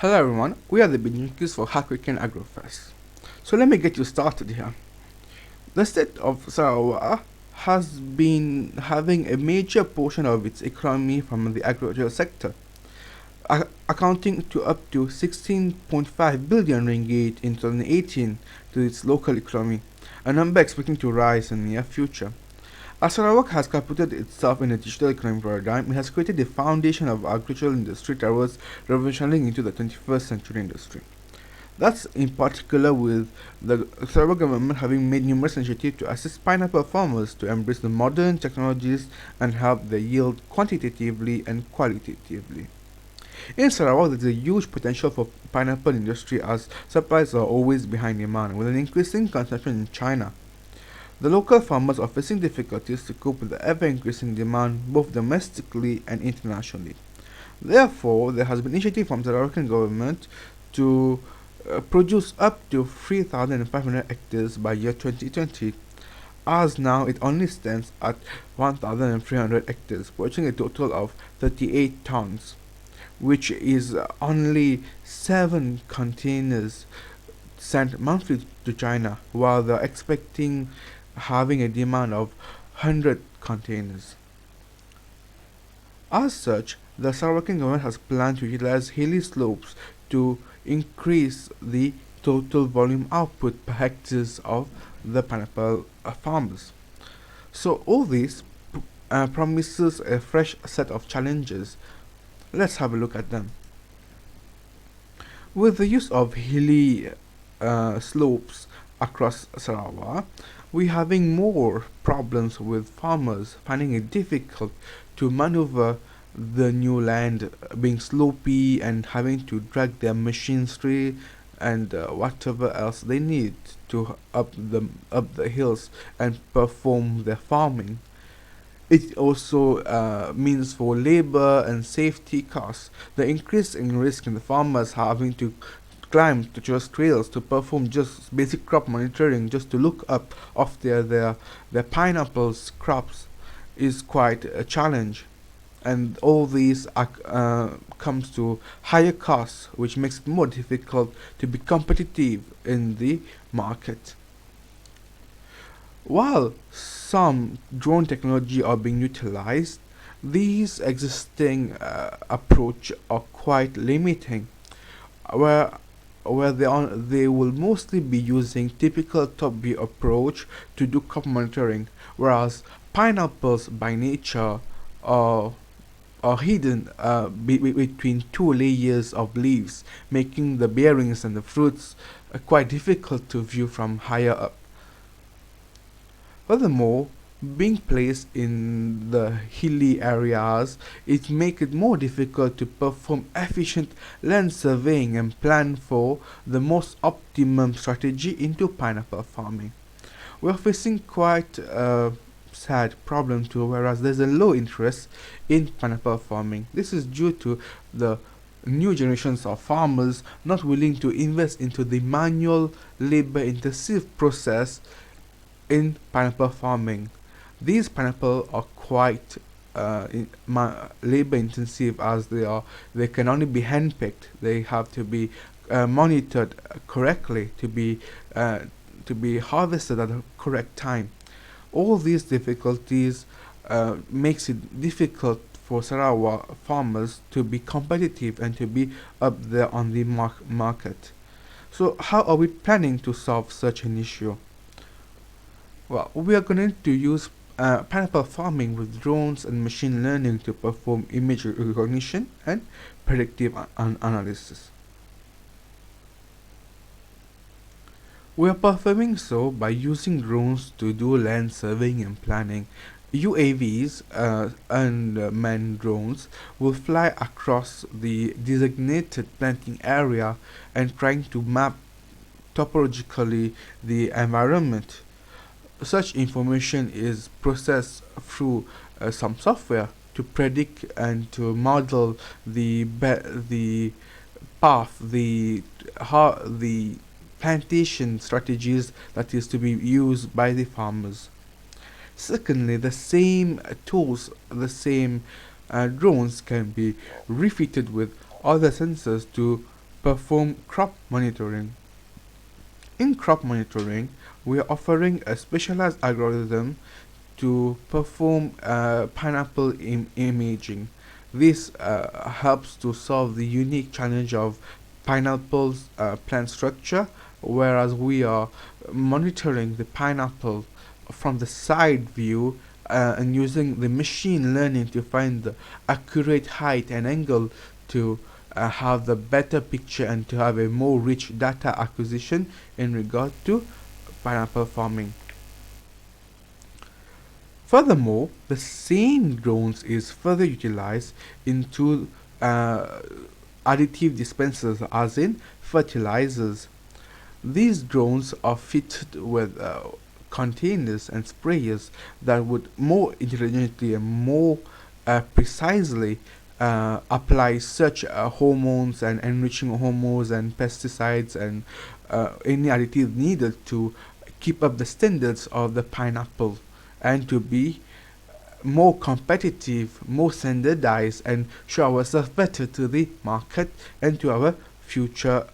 Hello everyone, we are the BitJunKeys for HackWknd AgroFest. So let me get you started here. The state of Sarawak has been having a major portion of its economy from the agricultural sector, accounting to up to 16.5 billion ringgit in 2018 to its local economy, a number expecting to rise in the near future. As Sarawak has catapulted itself in a digital economic paradigm, it has created the foundation of agricultural industry towards revolutionizing into the 21st century industry. That's in particular with the Sarawak government having made numerous initiatives to assist pineapple farmers to embrace the modern technologies and help their yield quantitatively and qualitatively. In Sarawak, there is a huge potential for pineapple industry as supplies are always behind demand, with an increasing consumption in China. The local farmers are facing difficulties to cope with the ever-increasing demand both domestically and internationally. Therefore, there has been initiative from the Sarawak government to produce up to 3,500 hectares by year 2020, as now it only stands at 1,300 hectares, producing a total of 38 tons, which is only 7 containers sent monthly to China, while they're expecting having a demand of 100 containers. As such, the Sarawaki government has planned to utilize hilly slopes to increase the total volume output per hectares of the pineapple farmers. So all this promises a fresh set of challenges. Let's have a look at them. With the use of hilly slopes across Sarawak, we're having more problems with farmers finding it difficult to maneuver the new land being slopey and having to drag their machinery and whatever else they need to up the hills and perform their farming. It also means for labor and safety costs. The increase in risk in the farmers having to climb to just trails to perform just basic crop monitoring just to look up of their pineapples crops is quite a challenge, and all these comes to higher costs, which makes it more difficult to be competitive in the market. While some drone technology are being utilized, these existing approach are quite limiting, where they will mostly be using typical top view approach to do crop monitoring, whereas pineapples by nature are are hidden between two layers of leaves, making the bearings and the fruits quite difficult to view from higher up. Furthermore, being placed in the hilly areas, it makes it more difficult to perform efficient land surveying and plan for the most optimum strategy into pineapple farming. We are facing quite a sad problem too, whereas there's a low interest in pineapple farming. This is due to the new generations of farmers not willing to invest into the manual labor intensive process in pineapple farming. These pineapple are quite labor intensive, as they can only be handpicked. They have to be monitored correctly uh, to be harvested at the correct time. All these difficulties makes it difficult for Sarawak farmers to be competitive and to be up there on the market. So how are we planning to solve such an issue? Well, we are going to use pineapple farming with drones and machine learning to perform image recognition and predictive analysis. We are performing so by using drones to do land surveying and planning. UAVs unmanned drones will fly across the designated planting area and trying to map topologically the environment. Such information is processed through some software to predict and to model the path, the plantation strategies that is to be used by the farmers. Secondly, the same tools, the same drones can be refitted with other sensors to perform crop monitoring. In crop monitoring, we are offering a specialized algorithm to perform pineapple imaging. This helps to solve the unique challenge of pineapple's plant structure, whereas we are monitoring the pineapple from the side view and using the machine learning to find the accurate height and angle to have the better picture and to have a more rich data acquisition in regard to pineapple farming. Furthermore, the same drones is further utilized into uh, additive dispensers, as in fertilizers. These drones are fitted with containers and sprayers that would more intelligently and more precisely apply such hormones and enriching hormones and pesticides and any additive needed to keep up the standards of the pineapple and to be more competitive, more standardized, and show ourselves better to the market and to our future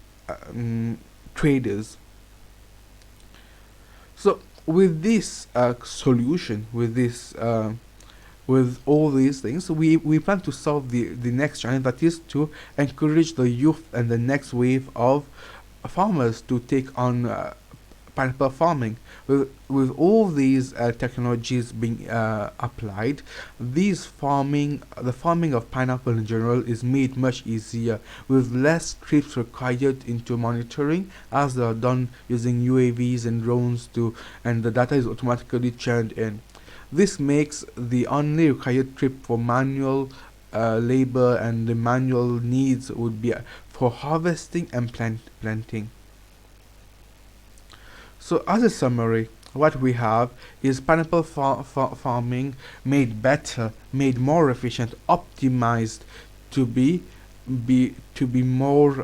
traders. So, with this solution, with all these things, we plan to solve the next challenge, that is to encourage the youth and the next wave of farmers to take on pineapple farming. With all these technologies being applied, the farming of pineapple in general is made much easier with less trips required into monitoring, as they are done using UAVs and drones and the data is automatically churned in. This makes the only required trip for manual labor and the manual needs would be for harvesting and planting. So, as a summary, what we have is pineapple farming made better, made more efficient, optimized to be more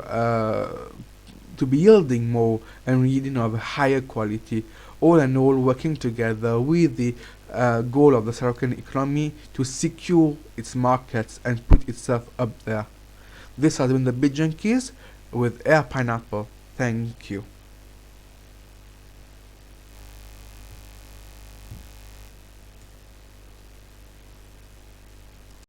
to be yielding more and yielding of a higher quality. All in all, working together with the goal of the circular economy to secure its markets and put itself up there. This has been the BitJunKeys with Air Pineapple. Thank you.